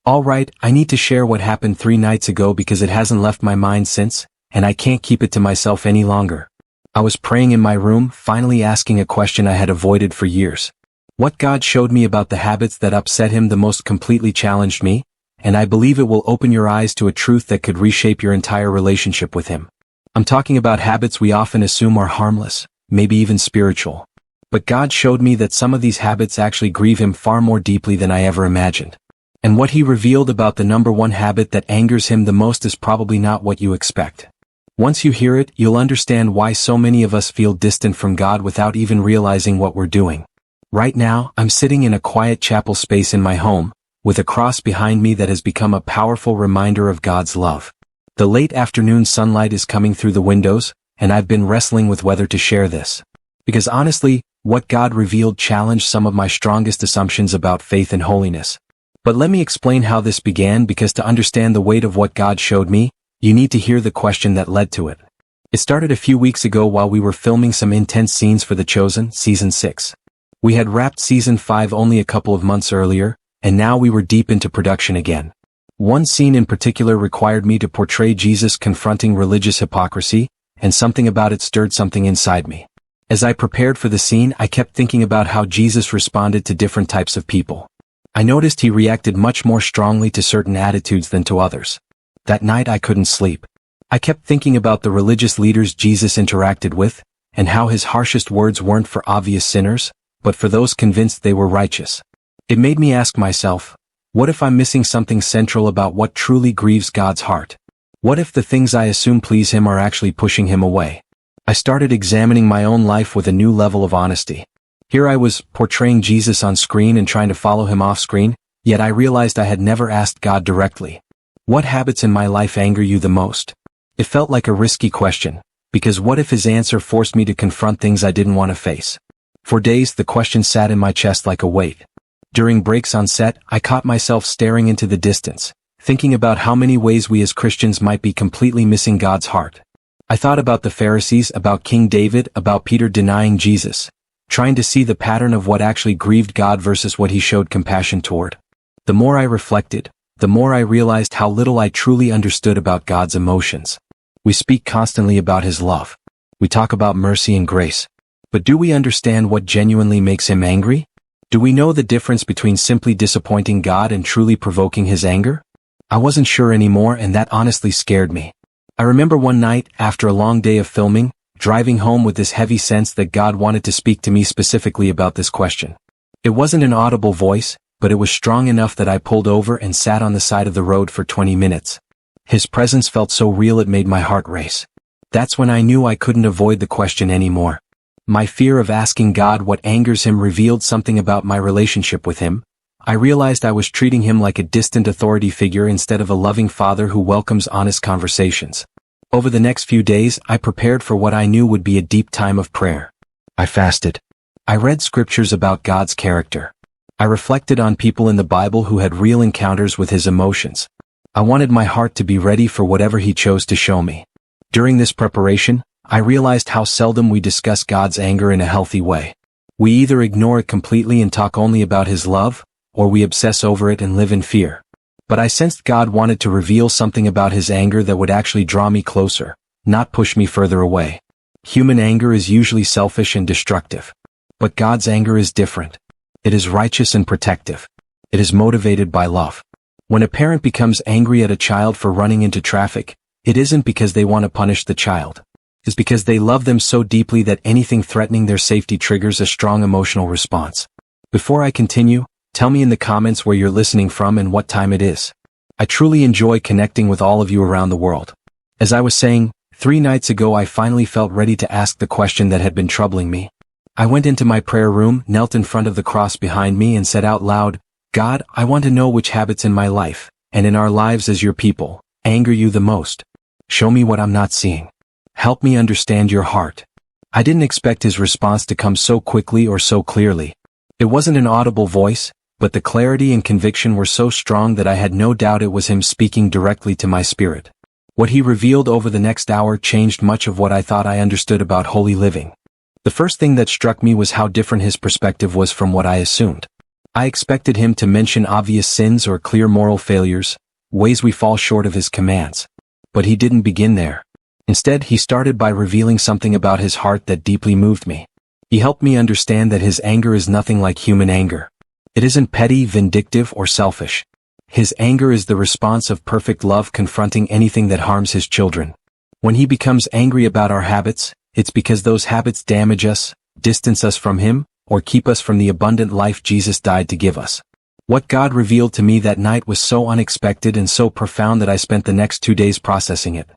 Alright, I need to share what happened 3 nights ago because it hasn't left my mind since, and I can't keep it to myself any longer. I was praying in my room, finally asking a question I had avoided for years. What God showed me about the habits that upset him the most completely challenged me, and I believe it will open your eyes to a truth that could reshape your entire relationship with him. I'm talking about habits we often assume are harmless, maybe even spiritual. But God showed me that some of these habits actually grieve him far more deeply than I ever imagined. And what he revealed about the number one habit that angers him the most is probably not what you expect. Once you hear it, you'll understand why so many of us feel distant from God without even realizing what we're doing. Right now, I'm sitting in a quiet chapel space in my home, with a cross behind me that has become a powerful reminder of God's love. The late afternoon sunlight is coming through the windows, and I've been wrestling with whether to share this. Because honestly, what God revealed challenged some of my strongest assumptions about faith and holiness. But let me explain how this began, because to understand the weight of what God showed me, you need to hear the question that led to it. It started a few weeks ago while we were filming some intense scenes for The Chosen, Season 6. We had wrapped Season 5 only a couple of months earlier, and now we were deep into production again. One scene in particular required me to portray Jesus confronting religious hypocrisy, and something about it stirred something inside me. As I prepared for the scene, I kept thinking about how Jesus responded to different types of people. I noticed he reacted much more strongly to certain attitudes than to others. That night I couldn't sleep. I kept thinking about the religious leaders Jesus interacted with, and how his harshest words weren't for obvious sinners, but for those convinced they were righteous. It made me ask myself, what if I'm missing something central about what truly grieves God's heart? What if the things I assume please him are actually pushing him away? I started examining my own life with a new level of honesty. Here I was, portraying Jesus on screen and trying to follow him off screen, yet I realized I had never asked God directly. What habits in my life anger you the most? It felt like a risky question, because what if his answer forced me to confront things I didn't want to face? For days the question sat in my chest like a weight. During breaks on set, I caught myself staring into the distance, thinking about how many ways we as Christians might be completely missing God's heart. I thought about the Pharisees, about King David, about Peter denying Jesus, trying to see the pattern of what actually grieved God versus what he showed compassion toward. The more I reflected, the more I realized how little I truly understood about God's emotions. We speak constantly about his love. We talk about mercy and grace. But do we understand what genuinely makes him angry? Do we know the difference between simply disappointing God and truly provoking his anger? I wasn't sure anymore, and that honestly scared me. I remember one night, after a long day of filming, driving home with this heavy sense that God wanted to speak to me specifically about this question. It wasn't an audible voice, but it was strong enough that I pulled over and sat on the side of the road for 20 minutes. His presence felt so real it made my heart race. That's when I knew I couldn't avoid the question anymore. My fear of asking God what angers him revealed something about my relationship with him. I realized I was treating him like a distant authority figure instead of a loving father who welcomes honest conversations. Over the next few days, I prepared for what I knew would be a deep time of prayer. I fasted. I read scriptures about God's character. I reflected on people in the Bible who had real encounters with his emotions. I wanted my heart to be ready for whatever he chose to show me. During this preparation, I realized how seldom we discuss God's anger in a healthy way. We either ignore it completely and talk only about his love, or we obsess over it and live in fear. But I sensed God wanted to reveal something about his anger that would actually draw me closer, not push me further away. Human anger is usually selfish and destructive. But God's anger is different. It is righteous and protective. It is motivated by love. When a parent becomes angry at a child for running into traffic, it isn't because they want to punish the child. It's because they love them so deeply that anything threatening their safety triggers a strong emotional response. Before I continue, tell me in the comments where you're listening from and what time it is. I truly enjoy connecting with all of you around the world. As I was saying, 3 nights ago I finally felt ready to ask the question that had been troubling me. I went into my prayer room, knelt in front of the cross behind me and said out loud, God, I want to know which habits in my life, and in our lives as your people, anger you the most. Show me what I'm not seeing. Help me understand your heart. I didn't expect his response to come so quickly or so clearly. It wasn't an audible voice, but the clarity and conviction were so strong that I had no doubt it was him speaking directly to my spirit. What he revealed over the next hour changed much of what I thought I understood about holy living. The first thing that struck me was how different his perspective was from what I assumed. I expected him to mention obvious sins or clear moral failures, ways we fall short of his commands. But he didn't begin there. Instead, he started by revealing something about his heart that deeply moved me. He helped me understand that his anger is nothing like human anger. It isn't petty, vindictive, or selfish. His anger is the response of perfect love confronting anything that harms his children. When he becomes angry about our habits, it's because those habits damage us, distance us from him, or keep us from the abundant life Jesus died to give us. What God revealed to me that night was so unexpected and so profound that I spent the next 2 days processing it.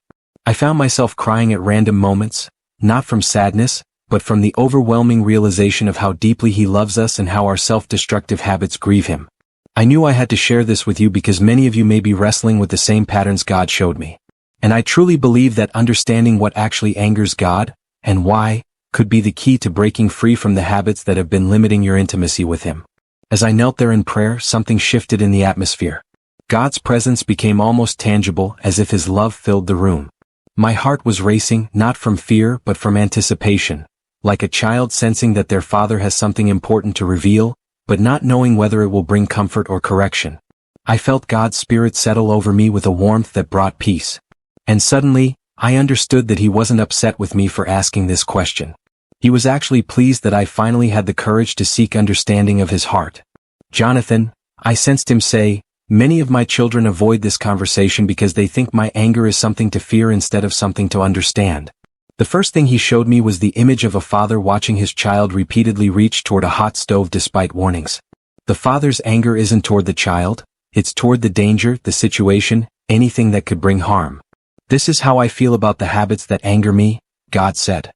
I found myself crying at random moments, not from sadness, but from the overwhelming realization of how deeply he loves us and how our self-destructive habits grieve him. I knew I had to share this with you because many of you may be wrestling with the same patterns God showed me. And I truly believe that understanding what actually angers God, and why, could be the key to breaking free from the habits that have been limiting your intimacy with him. As I knelt there in prayer, something shifted in the atmosphere. God's presence became almost tangible, as if his love filled the room. My heart was racing, not from fear but from anticipation, like a child sensing that their father has something important to reveal, but not knowing whether it will bring comfort or correction. I felt God's Spirit settle over me with a warmth that brought peace. And suddenly, I understood that he wasn't upset with me for asking this question. He was actually pleased that I finally had the courage to seek understanding of his heart. Jonathan, I sensed him say, many of my children avoid this conversation because they think my anger is something to fear instead of something to understand. The first thing he showed me was the image of a father watching his child repeatedly reach toward a hot stove despite warnings. The father's anger isn't toward the child, it's toward the danger, the situation, anything that could bring harm. This is how I feel about the habits that anger me, God said.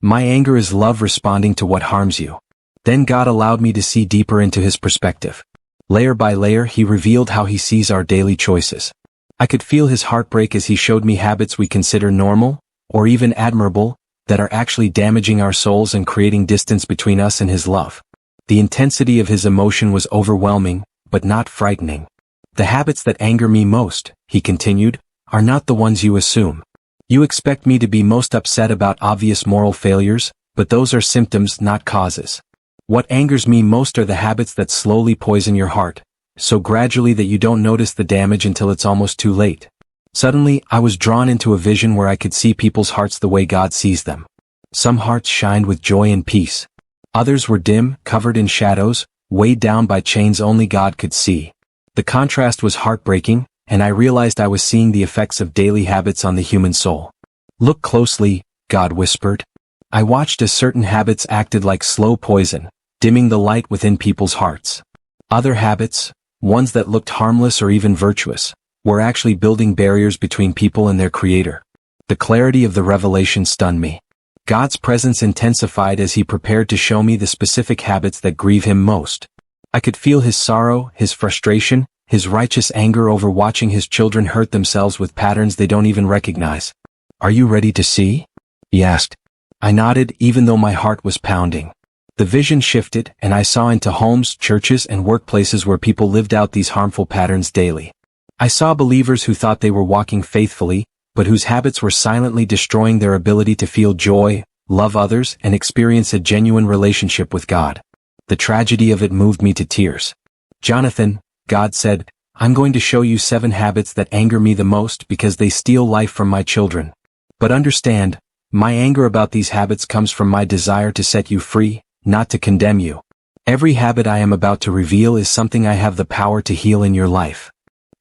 My anger is love responding to what harms you. Then God allowed me to see deeper into his perspective. Layer by layer, he revealed how he sees our daily choices. I could feel his heartbreak as he showed me habits we consider normal, or even admirable, that are actually damaging our souls and creating distance between us and his love. The intensity of his emotion was overwhelming, but not frightening. The habits that anger me most, he continued, are not the ones you assume. You expect me to be most upset about obvious moral failures, but those are symptoms, not causes. What angers me most are the habits that slowly poison your heart, so gradually that you don't notice the damage until it's almost too late. Suddenly, I was drawn into a vision where I could see people's hearts the way God sees them. Some hearts shined with joy and peace. Others were dim, covered in shadows, weighed down by chains only God could see. The contrast was heartbreaking, and I realized I was seeing the effects of daily habits on the human soul. Look closely, God whispered. I watched as certain habits acted like slow poison, dimming the light within people's hearts. Other habits, ones that looked harmless or even virtuous, were actually building barriers between people and their Creator. The clarity of the revelation stunned me. God's presence intensified as he prepared to show me the specific habits that grieve him most. I could feel his sorrow, his frustration, his righteous anger over watching his children hurt themselves with patterns they don't even recognize. Are you ready to see? He asked. I nodded, even though my heart was pounding. The vision shifted, and I saw into homes, churches, and workplaces where people lived out these harmful patterns daily. I saw believers who thought they were walking faithfully, but whose habits were silently destroying their ability to feel joy, love others, and experience a genuine relationship with God. The tragedy of it moved me to tears. Jonathan, God said, I'm going to show you 7 habits that anger me the most because they steal life from my children. But understand, my anger about these habits comes from my desire to set you free, not to condemn you. Every habit I am about to reveal is something I have the power to heal in your life.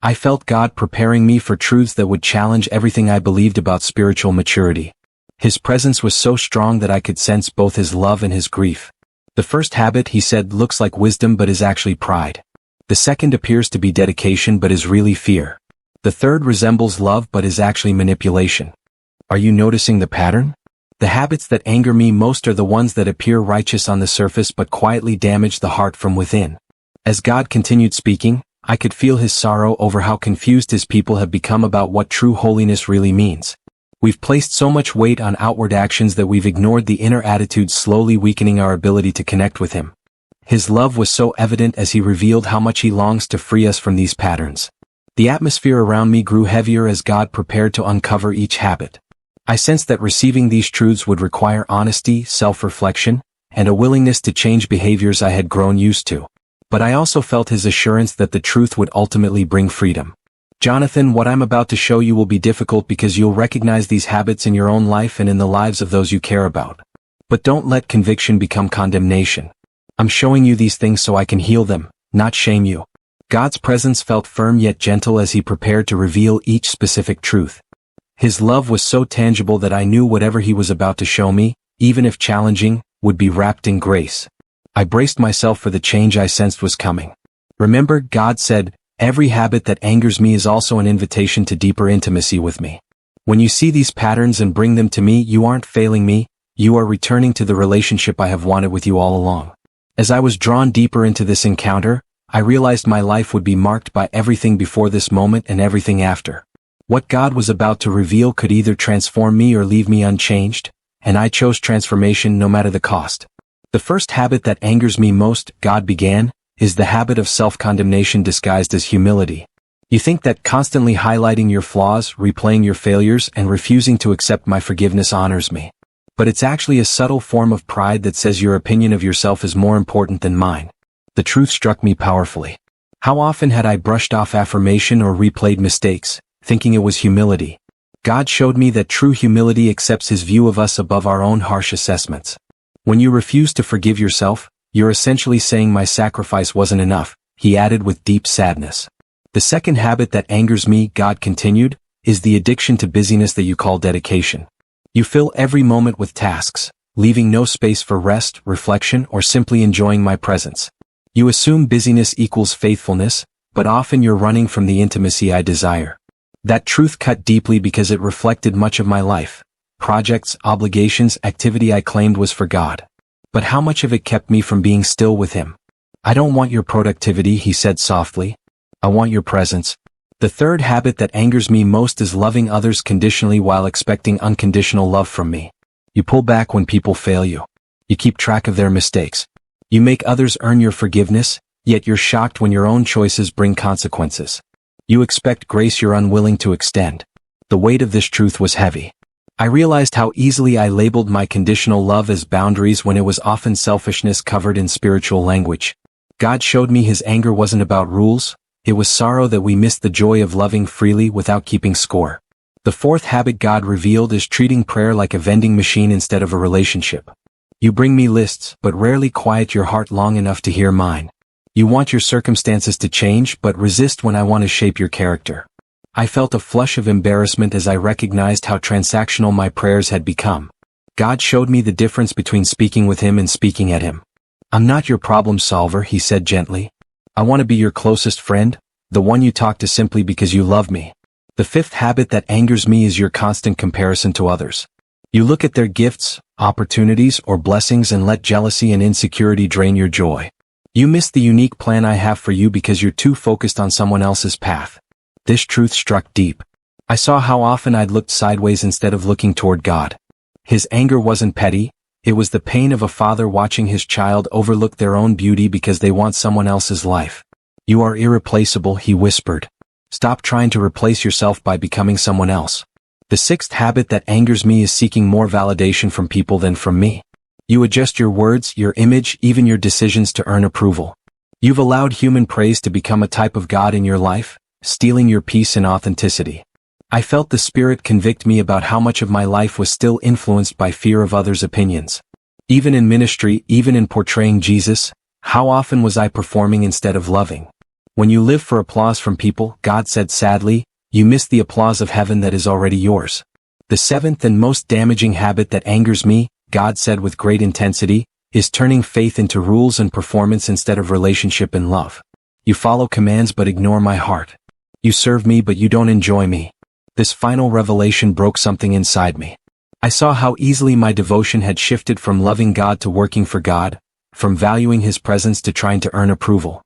I felt God preparing me for truths that would challenge everything I believed about spiritual maturity. His presence was so strong that I could sense both his love and his grief. The first habit, he said, looks like wisdom but is actually pride. The second appears to be dedication but is really fear. The third resembles love but is actually manipulation. Are you noticing the pattern? The habits that anger me most are the ones that appear righteous on the surface but quietly damage the heart from within. As God continued speaking, I could feel his sorrow over how confused his people have become about what true holiness really means. We've placed so much weight on outward actions that we've ignored the inner attitudes, slowly weakening our ability to connect with him. His love was so evident as he revealed how much he longs to free us from these patterns. The atmosphere around me grew heavier as God prepared to uncover each habit. I sensed that receiving these truths would require honesty, self-reflection, and a willingness to change behaviors I had grown used to. But I also felt his assurance that the truth would ultimately bring freedom. Jonathan, what I'm about to show you will be difficult because you'll recognize these habits in your own life and in the lives of those you care about. But don't let conviction become condemnation. I'm showing you these things so I can heal them, not shame you. God's presence felt firm yet gentle as he prepared to reveal each specific truth. His love was so tangible that I knew whatever he was about to show me, even if challenging, would be wrapped in grace. I braced myself for the change I sensed was coming. Remember, God said, every habit that angers me is also an invitation to deeper intimacy with me. When you see these patterns and bring them to me, you aren't failing me, you are returning to the relationship I have wanted with you all along. As I was drawn deeper into this encounter, I realized my life would be marked by everything before this moment and everything after. What God was about to reveal could either transform me or leave me unchanged, and I chose transformation no matter the cost. The first habit that angers me most, God began, is the habit of self-condemnation disguised as humility. You think that constantly highlighting your flaws, replaying your failures, and refusing to accept my forgiveness honors me. But it's actually a subtle form of pride that says your opinion of yourself is more important than mine. The truth struck me powerfully. How often had I brushed off affirmation or replayed mistakes, thinking it was humility? God showed me that true humility accepts his view of us above our own harsh assessments. When you refuse to forgive yourself, you're essentially saying my sacrifice wasn't enough, he added with deep sadness. The second habit that angers me, God continued, is the addiction to busyness that you call dedication. You fill every moment with tasks, leaving no space for rest, reflection, or simply enjoying my presence. You assume busyness equals faithfulness, but often you're running from the intimacy I desire. That truth cut deeply because it reflected much of my life. Projects, obligations, activity I claimed was for God. But how much of it kept me from being still with him? I don't want your productivity, he said softly. I want your presence. The third habit that angers me most is loving others conditionally while expecting unconditional love from me. You pull back when people fail you. You keep track of their mistakes. You make others earn your forgiveness, yet you're shocked when your own choices bring consequences. You expect grace you're unwilling to extend. The weight of this truth was heavy. I realized how easily I labeled my conditional love as boundaries when it was often selfishness covered in spiritual language. God showed me his anger wasn't about rules, it was sorrow that we missed the joy of loving freely without keeping score. The fourth habit God revealed is treating prayer like a vending machine instead of a relationship. You bring me lists, but rarely quiet your heart long enough to hear mine. You want your circumstances to change, but resist when I want to shape your character. I felt a flush of embarrassment as I recognized how transactional my prayers had become. God showed me the difference between speaking with him and speaking at him. I'm not your problem solver, he said gently. I want to be your closest friend, the one you talk to simply because you love me. The fifth habit that angers me is your constant comparison to others. You look at their gifts, opportunities, or blessings and let jealousy and insecurity drain your joy. You miss the unique plan I have for you because you're too focused on someone else's path. This truth struck deep. I saw how often I'd looked sideways instead of looking toward God. His anger wasn't petty, it was the pain of a father watching his child overlook their own beauty because they want someone else's life. You are irreplaceable, he whispered. Stop trying to replace yourself by becoming someone else. The sixth habit that angers me is seeking more validation from people than from me. You adjust your words, your image, even your decisions to earn approval. You've allowed human praise to become a type of God in your life, stealing your peace and authenticity. I felt the Spirit convict me about how much of my life was still influenced by fear of others' opinions. Even in ministry, even in portraying Jesus, how often was I performing instead of loving? When you live for applause from people, God said sadly, you miss the applause of heaven that is already yours. The seventh and most damaging habit that angers me, God said with great intensity, is turning faith into rules and performance instead of relationship and love. You follow commands but ignore my heart. You serve me but you don't enjoy me. This final revelation broke something inside me. I saw how easily my devotion had shifted from loving God to working for God, from valuing his presence to trying to earn approval.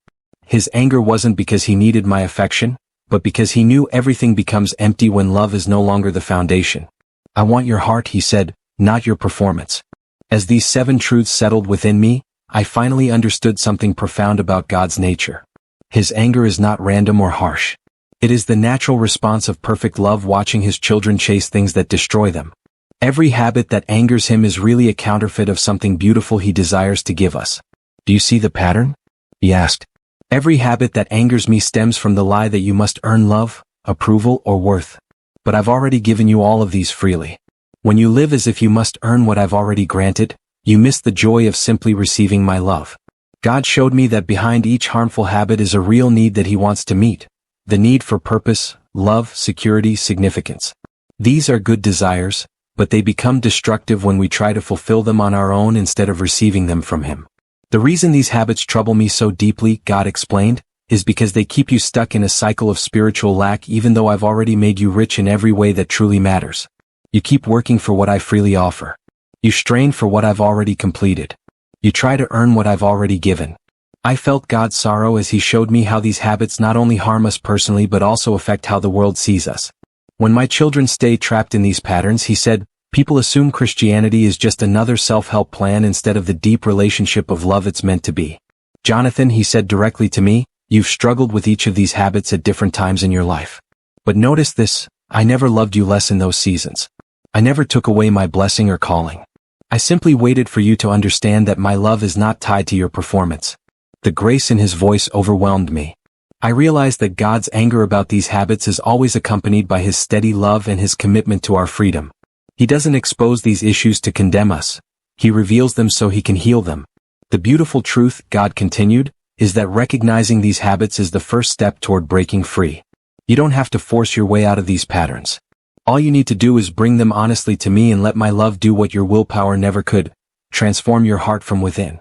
His anger wasn't because he needed my affection, but because he knew everything becomes empty when love is no longer the foundation. I want your heart, he said, not your performance. As these 7 truths settled within me, I finally understood something profound about God's nature. His anger is not random or harsh. It is the natural response of perfect love watching his children chase things that destroy them. Every habit that angers him is really a counterfeit of something beautiful he desires to give us. Do you see the pattern? He asked. Every habit that angers me stems from the lie that you must earn love, approval, or worth. But I've already given you all of these freely. When you live as if you must earn what I've already granted, you miss the joy of simply receiving my love. God showed me that behind each harmful habit is a real need that He wants to meet. The need for purpose, love, security, significance. These are good desires, but they become destructive when we try to fulfill them on our own instead of receiving them from Him. The reason these habits trouble me so deeply, God explained, is because they keep you stuck in a cycle of spiritual lack even though I've already made you rich in every way that truly matters. You keep working for what I freely offer. You strain for what I've already completed. You try to earn what I've already given. I felt God's sorrow as He showed me how these habits not only harm us personally but also affect how the world sees us. When my children stay trapped in these patterns, He said, people assume Christianity is just another self-help plan instead of the deep relationship of love it's meant to be. Jonathan, He said directly to me, you've struggled with each of these habits at different times in your life. But notice this, I never loved you less in those seasons. I never took away my blessing or calling. I simply waited for you to understand that my love is not tied to your performance. The grace in His voice overwhelmed me. I realized that God's anger about these habits is always accompanied by His steady love and His commitment to our freedom. He doesn't expose these issues to condemn us. He reveals them so He can heal them. The beautiful truth, God continued, is that recognizing these habits is the first step toward breaking free. You don't have to force your way out of these patterns. All you need to do is bring them honestly to me and let my love do what your willpower never could, transform your heart from within.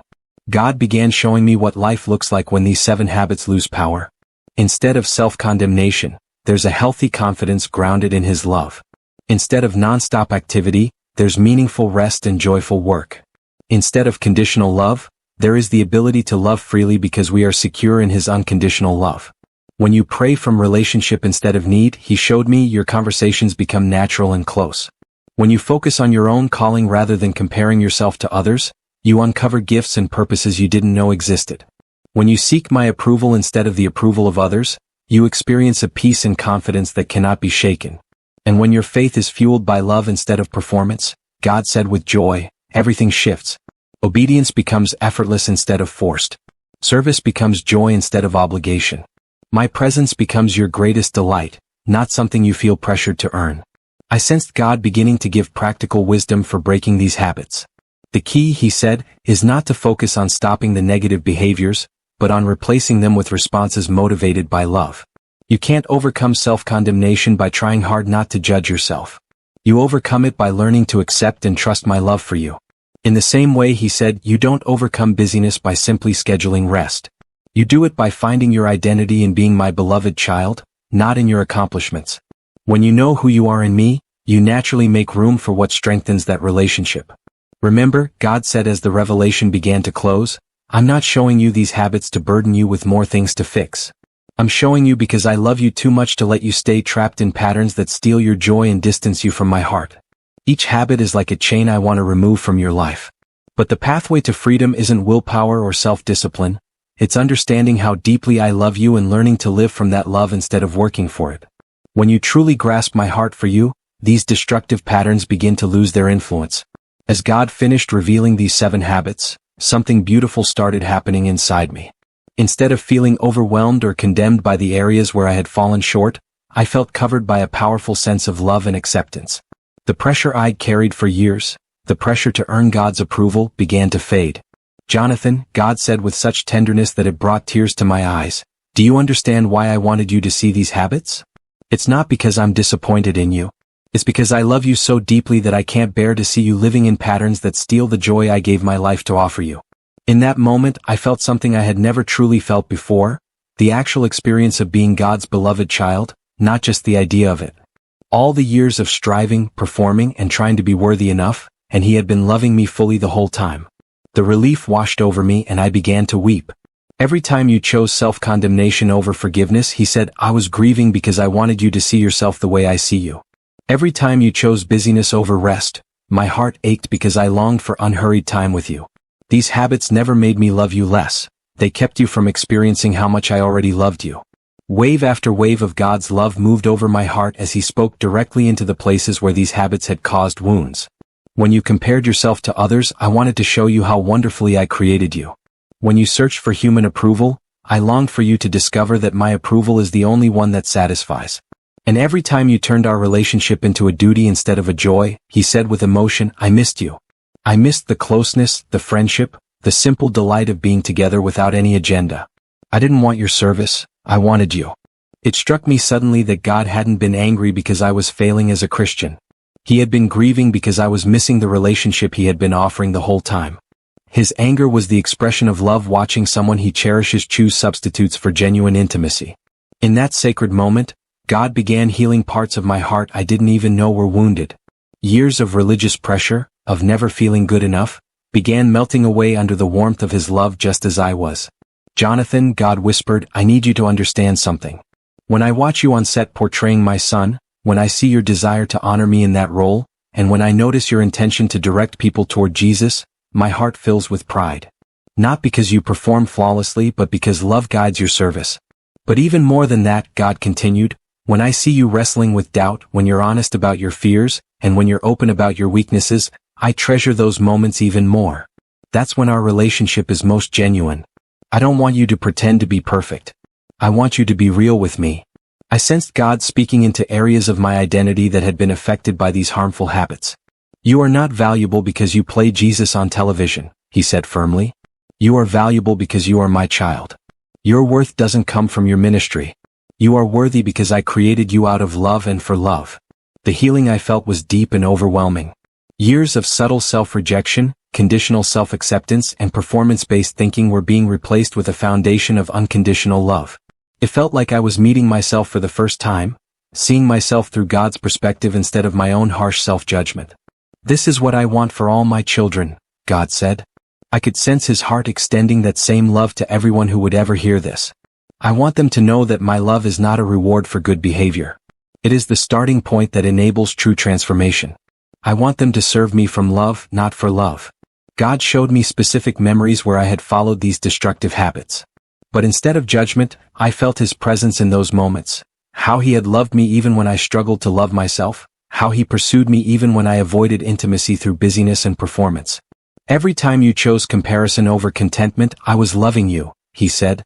God began showing me what life looks like when these 7 habits lose power. Instead of self-condemnation, there's a healthy confidence grounded in His love. Instead of non-stop activity, there's meaningful rest and joyful work. Instead of conditional love, there is the ability to love freely because we are secure in His unconditional love. When you pray from relationship instead of need, He showed me your conversations become natural and close. When you focus on your own calling rather than comparing yourself to others, you uncover gifts and purposes you didn't know existed. When you seek my approval instead of the approval of others, you experience a peace and confidence that cannot be shaken. And when your faith is fueled by love instead of performance, God said with joy, everything shifts. Obedience becomes effortless instead of forced. Service becomes joy instead of obligation. My presence becomes your greatest delight, not something you feel pressured to earn. I sensed God beginning to give practical wisdom for breaking these habits. The key, He said, is not to focus on stopping the negative behaviors, but on replacing them with responses motivated by love. You can't overcome self-condemnation by trying hard not to judge yourself. You overcome it by learning to accept and trust my love for you. In the same way, He said, you don't overcome busyness by simply scheduling rest. You do it by finding your identity in being my beloved child, not in your accomplishments. When you know who you are in me, you naturally make room for what strengthens that relationship. Remember, God said as the revelation began to close, I'm not showing you these habits to burden you with more things to fix. I'm showing you because I love you too much to let you stay trapped in patterns that steal your joy and distance you from my heart. Each habit is like a chain I want to remove from your life. But the pathway to freedom isn't willpower or self-discipline. It's understanding how deeply I love you and learning to live from that love instead of working for it. When you truly grasp my heart for you, these destructive patterns begin to lose their influence. As God finished revealing these 7 habits, something beautiful started happening inside me. Instead of feeling overwhelmed or condemned by the areas where I had fallen short, I felt covered by a powerful sense of love and acceptance. The pressure I'd carried for years, the pressure to earn God's approval, began to fade. Jonathan, God said with such tenderness that it brought tears to my eyes, do you understand why I wanted you to see these habits? It's not because I'm disappointed in you. It's because I love you so deeply that I can't bear to see you living in patterns that steal the joy I gave my life to offer you. In that moment, I felt something I had never truly felt before, the actual experience of being God's beloved child, not just the idea of it. All the years of striving, performing, and trying to be worthy enough, and He had been loving me fully the whole time. The relief washed over me and I began to weep. Every time you chose self-condemnation over forgiveness, He said, I was grieving because I wanted you to see yourself the way I see you. Every time you chose busyness over rest, my heart ached because I longed for unhurried time with you. These habits never made me love you less. They kept you from experiencing how much I already loved you. Wave after wave of God's love moved over my heart as He spoke directly into the places where these habits had caused wounds. When you compared yourself to others, I wanted to show you how wonderfully I created you. When you searched for human approval, I longed for you to discover that my approval is the only one that satisfies. And every time you turned our relationship into a duty instead of a joy, he said with emotion, I missed you. I missed the closeness, the friendship, the simple delight of being together without any agenda. I didn't want your service, I wanted you. It struck me suddenly that God hadn't been angry because I was failing as a Christian. He had been grieving because I was missing the relationship he had been offering the whole time. His anger was the expression of love watching someone he cherishes choose substitutes for genuine intimacy. In that sacred moment, God began healing parts of my heart I didn't even know were wounded. Years of religious pressure, of never feeling good enough, began melting away under the warmth of his love just as I was. Jonathan, God whispered, I need you to understand something. When I watch you on set portraying my son, when I see your desire to honor me in that role, and when I notice your intention to direct people toward Jesus, my heart fills with pride. Not because you perform flawlessly but because love guides your service. But even more than that, God continued, when I see you wrestling with doubt, when you're honest about your fears, and when you're open about your weaknesses, I treasure those moments even more. That's when our relationship is most genuine. I don't want you to pretend to be perfect. I want you to be real with me. I sensed God speaking into areas of my identity that had been affected by these harmful habits. You are not valuable because you play Jesus on television, he said firmly. You are valuable because you are my child. Your worth doesn't come from your ministry. You are worthy because I created you out of love and for love. The healing I felt was deep and overwhelming. Years of subtle self-rejection, conditional self-acceptance, and performance-based thinking were being replaced with a foundation of unconditional love. It felt like I was meeting myself for the first time, seeing myself through God's perspective instead of my own harsh self-judgment. This is what I want for all my children, God said. I could sense his heart extending that same love to everyone who would ever hear this. I want them to know that my love is not a reward for good behavior. It is the starting point that enables true transformation. I want them to serve me from love, not for love. God showed me specific memories where I had followed these destructive habits. But instead of judgment, I felt his presence in those moments. How he had loved me even when I struggled to love myself. How he pursued me even when I avoided intimacy through busyness and performance. Every time you chose comparison over contentment, I was loving you, he said.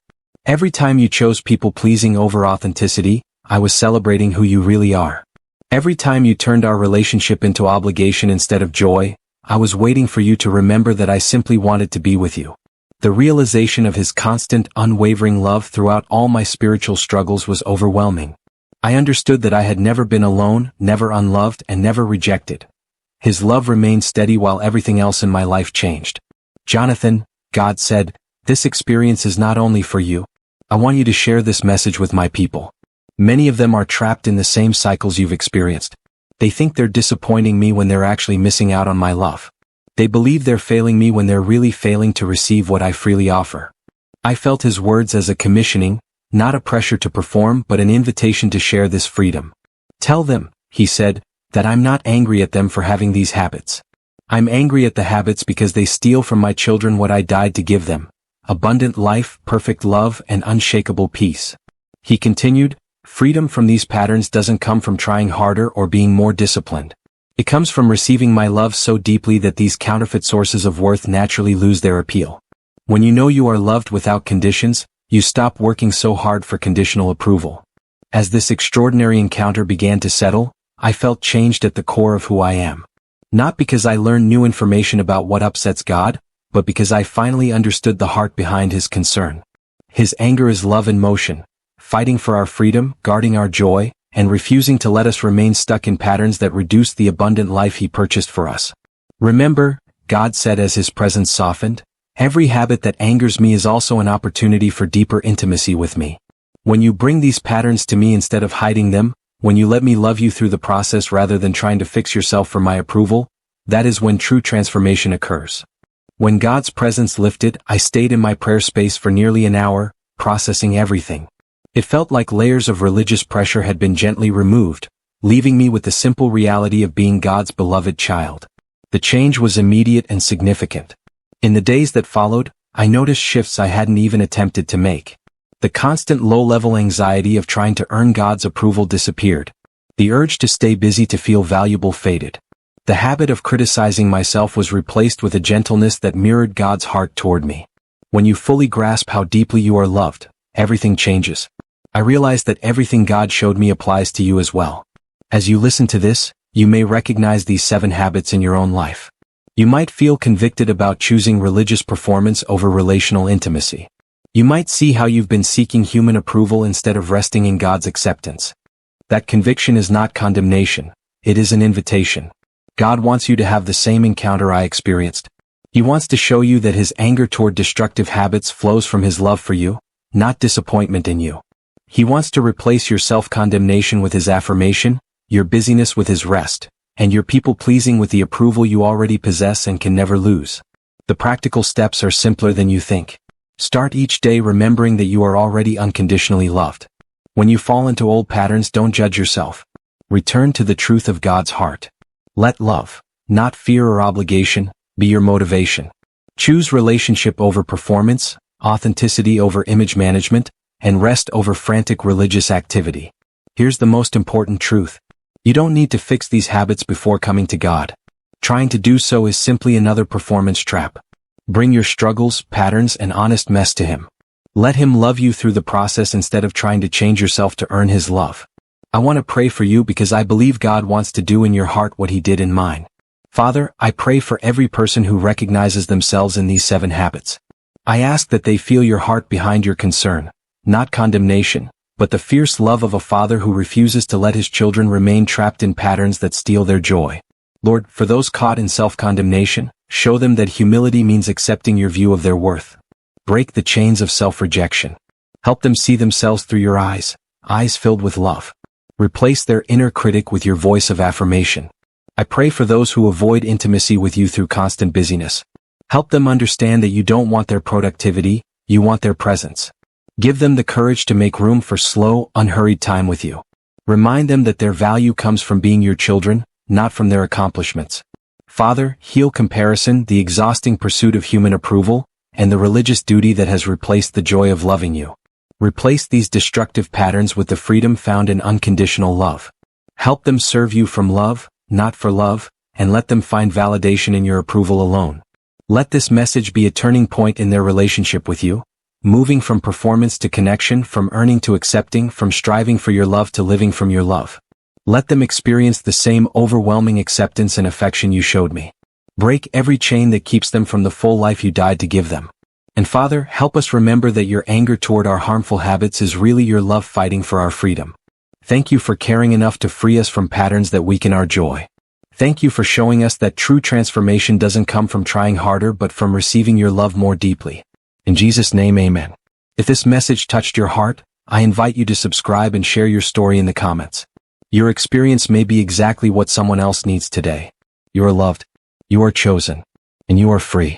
Every time you chose people-pleasing over authenticity, I was celebrating who you really are. Every time you turned our relationship into obligation instead of joy, I was waiting for you to remember that I simply wanted to be with you. The realization of his constant, unwavering love throughout all my spiritual struggles was overwhelming. I understood that I had never been alone, never unloved, and never rejected. His love remained steady while everything else in my life changed. Jonathan, God said, this experience is not only for you. I want you to share this message with my people. Many of them are trapped in the same cycles you've experienced. They think they're disappointing me when they're actually missing out on my love. They believe they're failing me when they're really failing to receive what I freely offer. I felt his words as a commissioning, not a pressure to perform but an invitation to share this freedom. Tell them, he said, that I'm not angry at them for having these habits. I'm angry at the habits because they steal from my children what I died to give them: abundant life, perfect love, and unshakable peace. He continued, freedom from these patterns doesn't come from trying harder or being more disciplined. It comes from receiving my love so deeply that these counterfeit sources of worth naturally lose their appeal. When you know you are loved without conditions, you stop working so hard for conditional approval. As this extraordinary encounter began to settle, I felt changed at the core of who I am. Not because I learned new information about what upsets God, but because I finally understood the heart behind his concern. His anger is love in motion, fighting for our freedom, guarding our joy, and refusing to let us remain stuck in patterns that reduce the abundant life he purchased for us. Remember, God said as his presence softened, every habit that angers me is also an opportunity for deeper intimacy with me. When you bring these patterns to me instead of hiding them, when you let me love you through the process rather than trying to fix yourself for my approval, that is when true transformation occurs. When God's presence lifted, I stayed in my prayer space for nearly an hour, processing everything. It felt like layers of religious pressure had been gently removed, leaving me with the simple reality of being God's beloved child. The change was immediate and significant. In the days that followed, I noticed shifts I hadn't even attempted to make. The constant low-level anxiety of trying to earn God's approval disappeared. The urge to stay busy to feel valuable faded. The habit of criticizing myself was replaced with a gentleness that mirrored God's heart toward me. When you fully grasp how deeply you are loved, everything changes. I realize that everything God showed me applies to you as well. As you listen to this, you may recognize these 7 habits in your own life. You might feel convicted about choosing religious performance over relational intimacy. You might see how you've been seeking human approval instead of resting in God's acceptance. That conviction is not condemnation, it is an invitation. God wants you to have the same encounter I experienced. He wants to show you that His anger toward destructive habits flows from His love for you, not disappointment in you. He wants to replace your self-condemnation with His affirmation, your busyness with His rest, and your people-pleasing with the approval you already possess and can never lose. The practical steps are simpler than you think. Start each day remembering that you are already unconditionally loved. When you fall into old patterns, don't judge yourself. Return to the truth of God's heart. Let love, not fear or obligation, be your motivation. Choose relationship over performance, authenticity over image management, and rest over frantic religious activity. Here's the most important truth. You don't need to fix these habits before coming to God. Trying to do so is simply another performance trap. Bring your struggles, patterns, and honest mess to Him. Let Him love you through the process instead of trying to change yourself to earn His love. I want to pray for you because I believe God wants to do in your heart what He did in mine. Father, I pray for every person who recognizes themselves in these 7 habits. I ask that they feel your heart behind your concern, not condemnation, but the fierce love of a father who refuses to let his children remain trapped in patterns that steal their joy. Lord, for those caught in self-condemnation, show them that humility means accepting your view of their worth. Break the chains of self-rejection. Help them see themselves through your eyes filled with love. Replace their inner critic with your voice of affirmation. I pray for those who avoid intimacy with you through constant busyness. Help them understand that you don't want their productivity, you want their presence. Give them the courage to make room for slow, unhurried time with you. Remind them that their value comes from being your children, not from their accomplishments. Father, heal comparison, the exhausting pursuit of human approval, and the religious duty that has replaced the joy of loving you. Replace these destructive patterns with the freedom found in unconditional love. Help them serve you from love, not for love, and let them find validation in your approval alone. Let this message be a turning point in their relationship with you, moving from performance to connection, from earning to accepting, from striving for your love to living from your love. Let them experience the same overwhelming acceptance and affection you showed me. Break every chain that keeps them from the full life you died to give them. And Father, help us remember that your anger toward our harmful habits is really your love fighting for our freedom. Thank you for caring enough to free us from patterns that weaken our joy. Thank you for showing us that true transformation doesn't come from trying harder but from receiving your love more deeply. In Jesus' name, amen. If this message touched your heart, I invite you to subscribe and share your story in the comments. Your experience may be exactly what someone else needs today. You are loved, you are chosen, and you are free.